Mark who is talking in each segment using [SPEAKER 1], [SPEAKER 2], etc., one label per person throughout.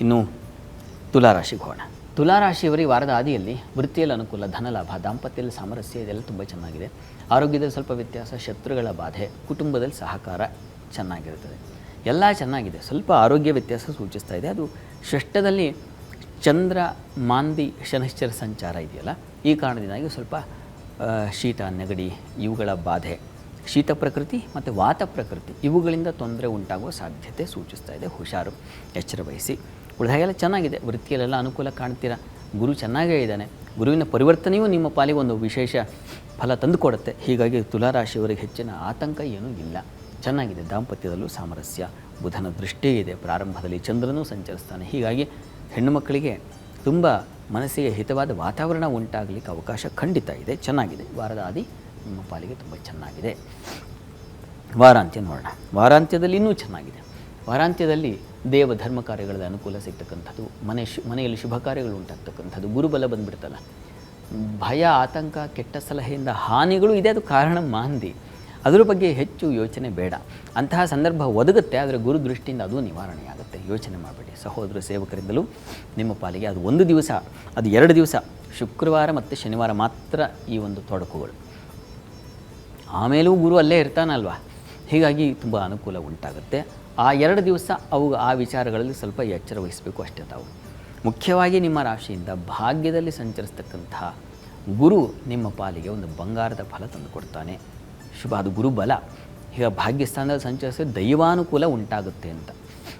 [SPEAKER 1] ಇನ್ನು ತುಲಾರಾಶಿಗೆ ಹೋಗೋಣ. ತುಲಾರಾಶಿಯವರಿಗೆ ವಾರದ ಆದಿಯಲ್ಲಿ ವೃತ್ತಿಯಲ್ಲಿ ಅನುಕೂಲ, ಧನಲಾಭ, ದಾಂಪತ್ಯದಲ್ಲಿ ಸಾಮರಸ್ಯ, ಇದೆಲ್ಲ ತುಂಬ ಚೆನ್ನಾಗಿದೆ. ಆರೋಗ್ಯದಲ್ಲಿ ಸ್ವಲ್ಪ ವ್ಯತ್ಯಾಸ, ಶತ್ರುಗಳ ಬಾಧೆ, ಕುಟುಂಬದಲ್ಲಿ ಸಹಕಾರ ಚೆನ್ನಾಗಿರುತ್ತದೆ. ಎಲ್ಲ ಚೆನ್ನಾಗಿದೆ. ಸ್ವಲ್ಪ ಆರೋಗ್ಯ ವ್ಯತ್ಯಾಸ ಸೂಚಿಸ್ತಾ ಇದೆ. ಅದು ಷಷ್ಠದಲ್ಲಿ ಚಂದ್ರ ಮಾಂದಿ ಶನಶ್ಚರ ಸಂಚಾರ ಇದೆಯಲ್ಲ, ಈ ಕಾರಣದಿಂದಾಗಿ ಸ್ವಲ್ಪ ಶೀತ, ನೆಗಡಿ ಇವುಗಳ ಬಾಧೆ, ಶೀತ ಪ್ರಕೃತಿ ಮತ್ತು ವಾತ ಪ್ರಕೃತಿ ಇವುಗಳಿಂದ ತೊಂದರೆ ಉಂಟಾಗುವ ಸಾಧ್ಯತೆ ಸೂಚಿಸ್ತಾ ಇದೆ. ಹುಷಾರು, ಎಚ್ಚರ ವಹಿಸಿ. ಉಳಿದಾಗೆಲ್ಲ ಚೆನ್ನಾಗಿದೆ. ವೃತ್ತಿಯಲ್ಲೆಲ್ಲ ಅನುಕೂಲ ಕಾಣ್ತೀರಾ. ಗುರು ಚೆನ್ನಾಗೇ ಇದ್ದಾನೆ. ಗುರುವಿನ ಪರಿವರ್ತನೆಯೂ ನಿಮ್ಮ ಪಾಲಿಗೆ ಒಂದು ವಿಶೇಷ ಫಲ ತಂದುಕೊಡುತ್ತೆ. ಹೀಗಾಗಿ ತುಲಾರಾಶಿಯವರಿಗೆ ಹೆಚ್ಚಿನ ಆತಂಕ ಏನೂ ಇಲ್ಲ, ಚೆನ್ನಾಗಿದೆ. ದಾಂಪತ್ಯದಲ್ಲೂ ಸಾಮರಸ್ಯ, ಬುಧನ ದೃಷ್ಟಿ ಇದೆ. ಪ್ರಾರಂಭದಲ್ಲಿ ಚಂದ್ರನೂ ಸಂಚರಿಸ್ತಾನೆ. ಹೀಗಾಗಿ ಹೆಣ್ಣು ಮಕ್ಕಳಿಗೆ ತುಂಬ ಮನಸ್ಸಿಗೆ ಹಿತವಾದ ವಾತಾವರಣ ಉಂಟಾಗಲಿಕ್ಕೆ ಅವಕಾಶ ಖಂಡಿತ ಇದೆ. ಚೆನ್ನಾಗಿದೆ. ವಾರದ ಆದಿ ನಿಮ್ಮ ಪಾಲಿಗೆ ತುಂಬ ಚೆನ್ನಾಗಿದೆ. ವಾರಾಂತ್ಯ ನೋಡೋಣ. ವಾರಾಂತ್ಯದಲ್ಲಿ ಇನ್ನೂ ಚೆನ್ನಾಗಿದೆ. ವಾರಾಂತ್ಯದಲ್ಲಿ ದೇವ ಧರ್ಮ ಕಾರ್ಯಗಳಲ್ಲಿ ಅನುಕೂಲ ಸಿಗ್ತಕ್ಕಂಥದ್ದು, ಮನೆಯಲ್ಲಿ ಶುಭ ಕಾರ್ಯಗಳು ಉಂಟಾಗ್ತಕ್ಕಂಥದ್ದು, ಗುರುಬಲ ಬಂದುಬಿಡ್ತಲ್ಲ, ಭಯ, ಆತಂಕ, ಕೆಟ್ಟ ಸಲಹೆಯಿಂದ ಹಾನಿಗಳು ಇದೆ. ಅದು ಕಾರಣ ಮಾಂದಿ. ಅದರ ಬಗ್ಗೆ ಹೆಚ್ಚು ಯೋಚನೆ ಬೇಡ. ಅಂತಹ ಸಂದರ್ಭ ಒದಗುತ್ತೆ, ಆದರೆ ಗುರು ದೃಷ್ಟಿಯಿಂದ ಅದು ನಿವಾರಣೆಯಾಗುತ್ತೆ. ಯೋಚನೆ ಮಾಡಬೇಡಿ. ಸಹೋದರ ಸೇವಕರಿಂದಲೂ ನಿಮ್ಮ ಪಾಲಿಗೆ ಅದು 1 ದಿವಸ, ಅದು 2 ದಿವಸ, ಶುಕ್ರವಾರ ಮತ್ತು ಶನಿವಾರ ಮಾತ್ರ ಈ ಒಂದು ತೊಡಕುಗಳು. ಆಮೇಲೂ ಗುರು ಅಲ್ಲೇ ಇರ್ತಾನಲ್ವ, ಹೀಗಾಗಿ ತುಂಬ ಅನುಕೂಲ ಉಂಟಾಗುತ್ತೆ. ಆ 2 ದಿವಸ ಆ ವಿಚಾರಗಳಲ್ಲಿ ಸ್ವಲ್ಪ ಎಚ್ಚರ ವಹಿಸಬೇಕು ಅಷ್ಟೇ ತಾವು. ಮುಖ್ಯವಾಗಿ ನಿಮ್ಮ ರಾಶಿಯಿಂದ ಭಾಗ್ಯದಲ್ಲಿ ಸಂಚರಿಸ್ತಕ್ಕಂತಹ ಗುರು ನಿಮ್ಮ ಪಾಲಿಗೆ ಒಂದು ಬಂಗಾರದ ಫಲ ತಂದುಕೊಡ್ತಾನೆ. ಶುಭ, ಅದು ಗುರುಬಲ. ಈಗ ಭಾಗ್ಯಸ್ಥಾನದಲ್ಲಿ ಸಂಚರಿಸಿದ್ರೆ ದೈವಾನುಕೂಲ ಉಂಟಾಗುತ್ತೆ ಅಂತ.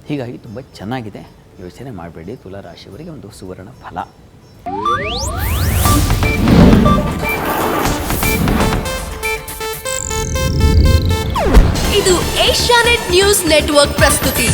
[SPEAKER 1] ಹೀಗಾಗಿ ತುಂಬ ಚೆನ್ನಾಗಿದೆ. ಯೋಚನೆ ಮಾಡಬೇಡಿ. ತುಲಾರಾಶಿಯವರಿಗೆ ಒಂದು ಸುವರ್ಣ ಫಲ.
[SPEAKER 2] ಇದು ಏಷ್ಯಾನೆಟ್ ನ್ಯೂಸ್ ನೆಟ್ವರ್ಕ್ ಪ್ರಸ್ತುತಿ.